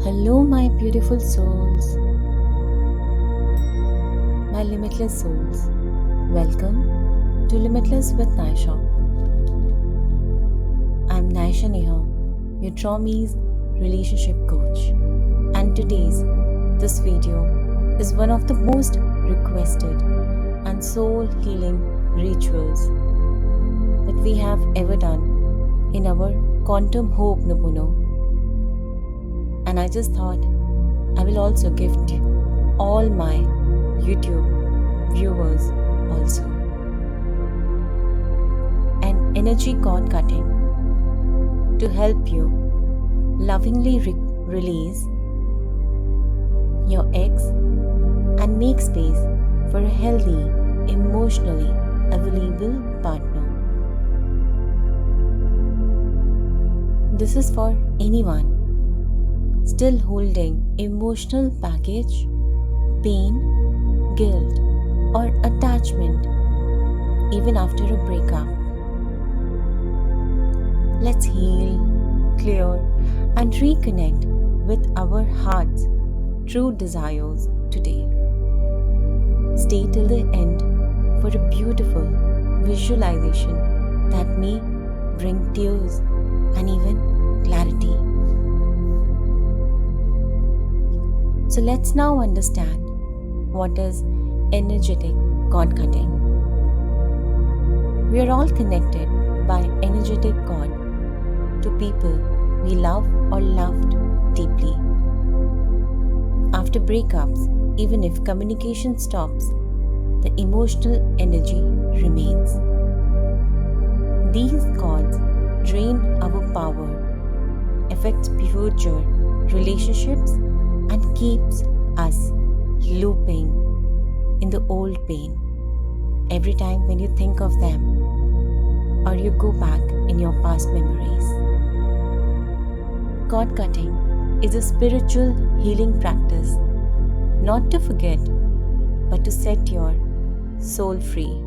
Hello, my beautiful souls, my limitless souls. Welcome to Limitless with Naisha. I'm Naisha Neha, your Trauma's relationship coach, and this video is one of the most requested and soul healing rituals that we have ever done in our Quantum Hope Nupuno. And I just thought I will also gift all my YouTube viewers also an energy cord cutting to help you lovingly release your ex and make space for a healthy, emotionally available partner. This is for anyone still holding emotional baggage, pain, guilt, or attachment even after a breakup. Let's heal, clear, and reconnect with our heart's true desires today. Stay till the end for a beautiful visualization that may bring tears and even clarity. So let's now understand what is energetic cord cutting. We are all connected by energetic cord to people we love or loved deeply. After breakups, even if communication stops, the emotional energy remains. These cords drain our power, affect future relationships, and keeps us looping in the old pain every time when you think of them or you go back in your past memories. Cord cutting is a spiritual healing practice, not to forget, but to set your soul free.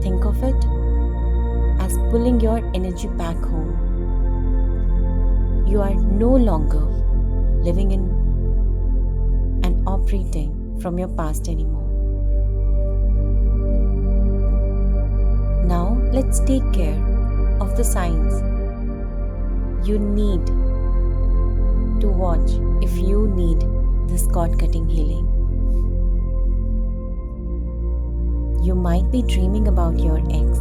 Think of it as pulling your energy back home. You are no longer living in and operating from your past anymore. Now let's take care of the signs you need to watch if you need this cord cutting healing. You might be dreaming about your ex.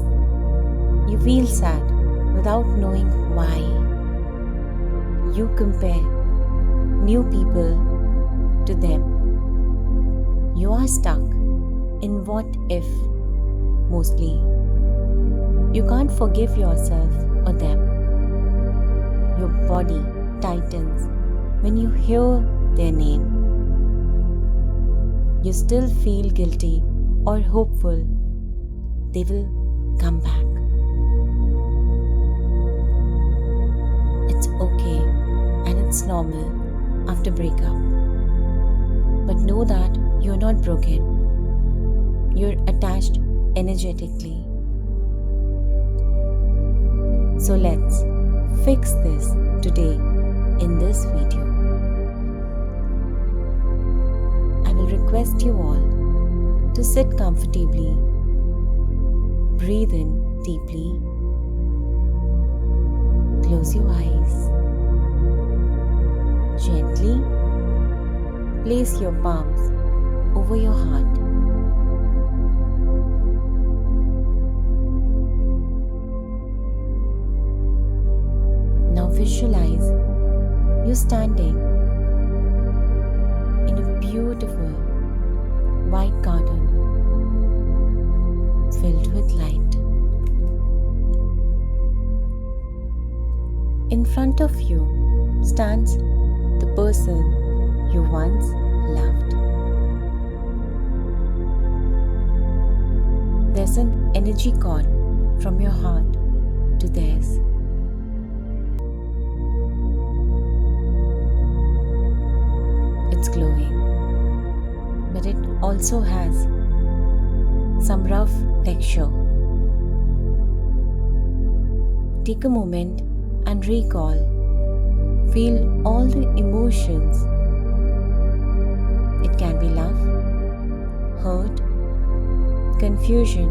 You feel sad without knowing why. You compare new people to them. You are stuck in what if mostly. You can't forgive yourself or them. Your body tightens when you hear their name. You still feel guilty or hopeful they will come back. It's okay and it's normal after breakup. But know that you're not broken. You're attached energetically. So let's fix this today in this video. I will request you all to sit comfortably, breathe in deeply, close your eyes. Gently place your palms over your heart. Now visualize you standing in a beautiful white garden filled with light. In front of you stands the person you once loved. There's an energy cord from your heart to theirs. It's glowing, but it also has some rough texture. Take a moment and recall Feel all the emotions. It can be love, hurt, confusion.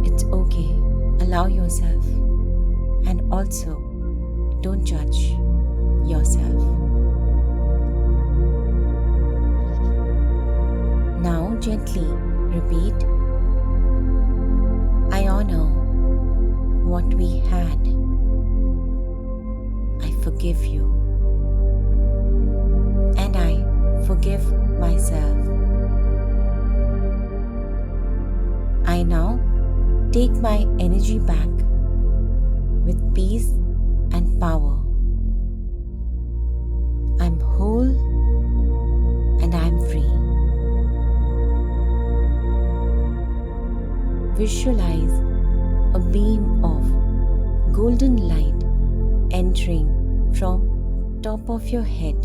It's okay. Allow yourself. And also, don't judge yourself. Now gently repeat, I honor what we had. I forgive you. And I forgive myself. I now take my energy back with peace and power. I'm whole and I'm free. Visualize a beam of golden light entering from top of your head,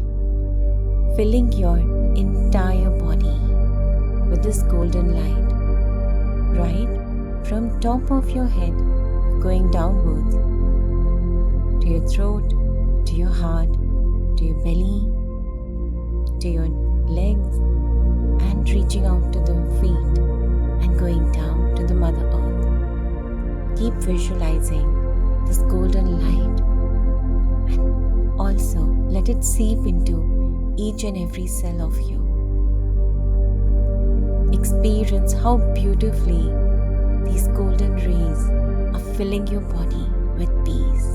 filling your entire body with this golden light, right from top of your head going downwards to your throat, to your heart, to your belly, to your legs, and reaching out to the feet and going down to the Mother Earth. Keep visualizing this golden light and also let it seep into each and every cell of you. Experience how beautifully these golden rays are filling your body with peace.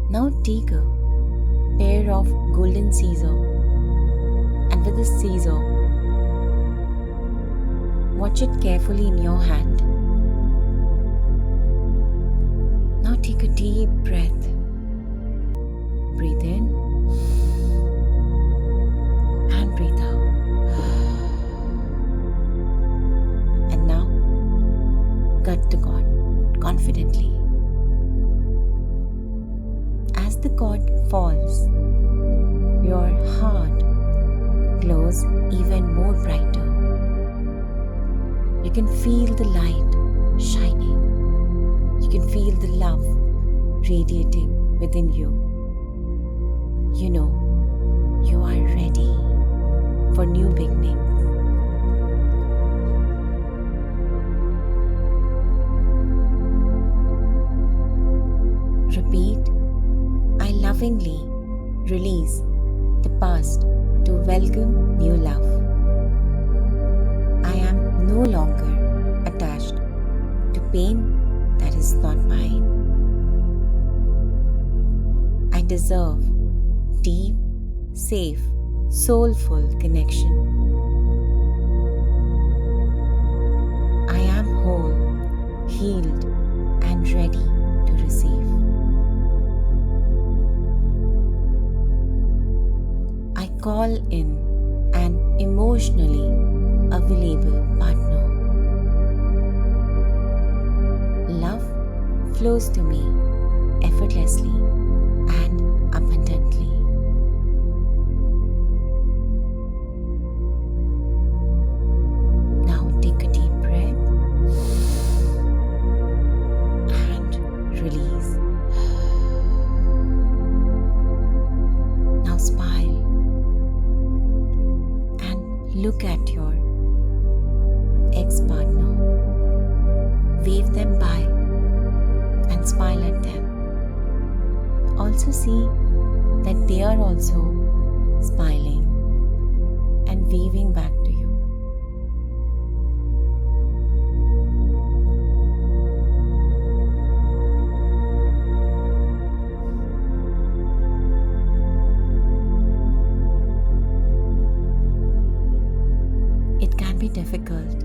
Now take a pair of golden scissors, and with this scissor, watch it carefully in your hand. Now take a deep breath. Breathe in and breathe out. And now cut the cord confidently. As the cord falls, your heart glows even more brighter. You can feel the light shining. You can feel the love radiating within you. You know you are ready for new beginnings. Repeat, I lovingly release the past to welcome new love. I am no longer attached to pain that is not mine. I deserve deep, safe, soulful connection. I am whole, healed, and ready to receive. I call in an emotionally available partner. Love flows to me effortlessly and abundantly. Now take a deep breath and release. Now smile and look at your ex-partner. Wave them by and smile at them. Also see that they are also smiling and waving back to you. It can be difficult,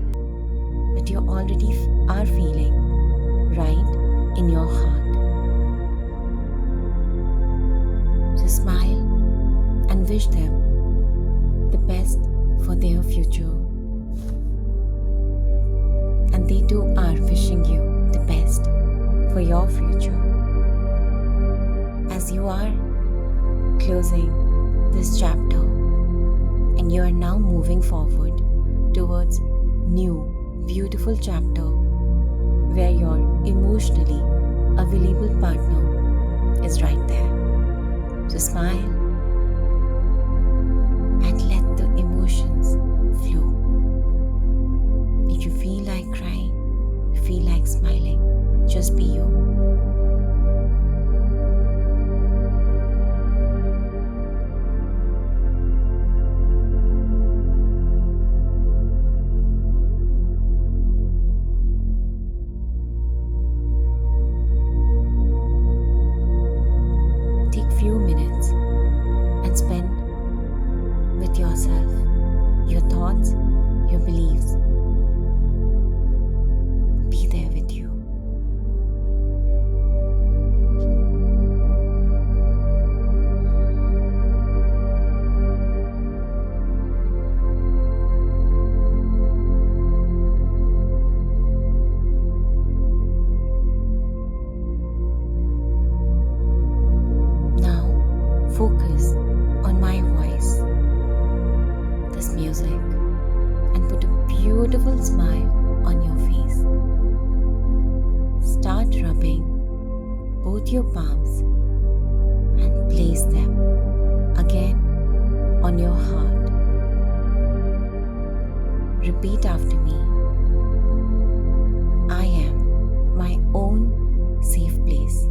but you already are feeling right in your heart. So smile and wish them the best for their future. And they too are wishing you the best for your future. As you are closing this chapter and you are now moving forward towards new beautiful chapter where your emotionally available partner is right there. So smile and let the emotions flow. If you feel like crying, feel like smiling, just be you. Take few minutes and spend with yourself, your thoughts, your beliefs. Be there with you. Now focus on my voice, this music, and put a beautiful smile on your face. Start rubbing both your palms and place them again on your heart. Repeat after me. I am my own safe place.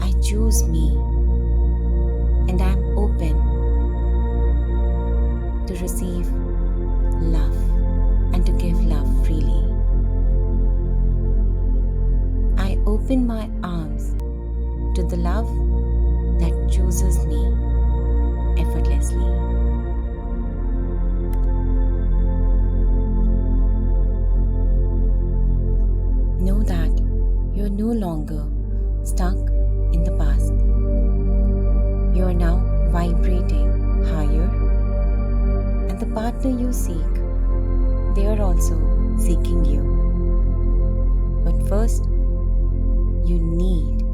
I choose me and I am open to receive love and to give love freely. I open my arms to the love that chooses me effortlessly. Know that you are no longer stuck in the past. You are now vibrating higher, and the partner you seek, they are also seeking you. But first, you need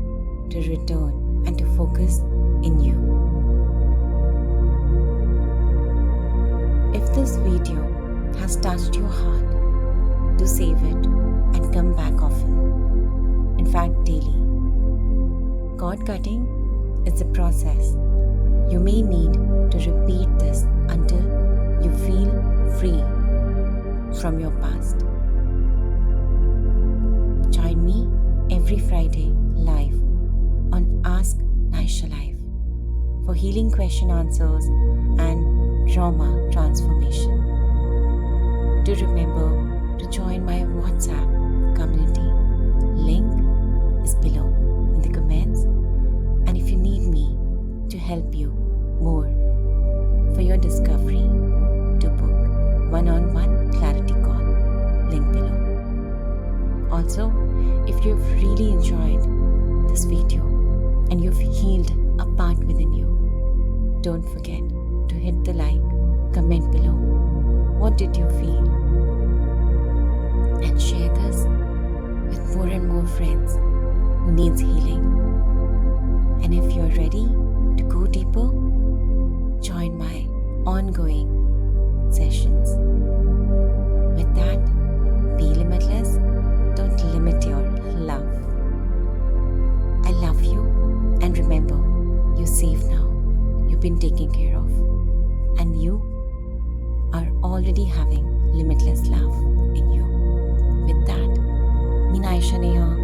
to return and to focus in you. If this video has touched your heart, do save it and come back often. In fact, daily. Cord cutting is a process. You may need to repeat this until you feel free from your past. Join me every Friday live on Ask Naisha Life for healing question answers and trauma transformation. Do remember to join my WhatsApp community. Link is below in the comments. And if you need me to help you more for your discovery, to book one-on-one clarity call, link below. Also, if you've really enjoyed this video and you've healed a part within you, don't forget to hit the like, comment below. What did you feel? And share this with more and more friends who needs healing. And if you're ready to go deeper, join my ongoing sessions. With that, be limitless. Don't limit your love. I love you, and remember, you're safe now. You've been taken care of, and you are already having limitless love in you. With that, me Naisha Neha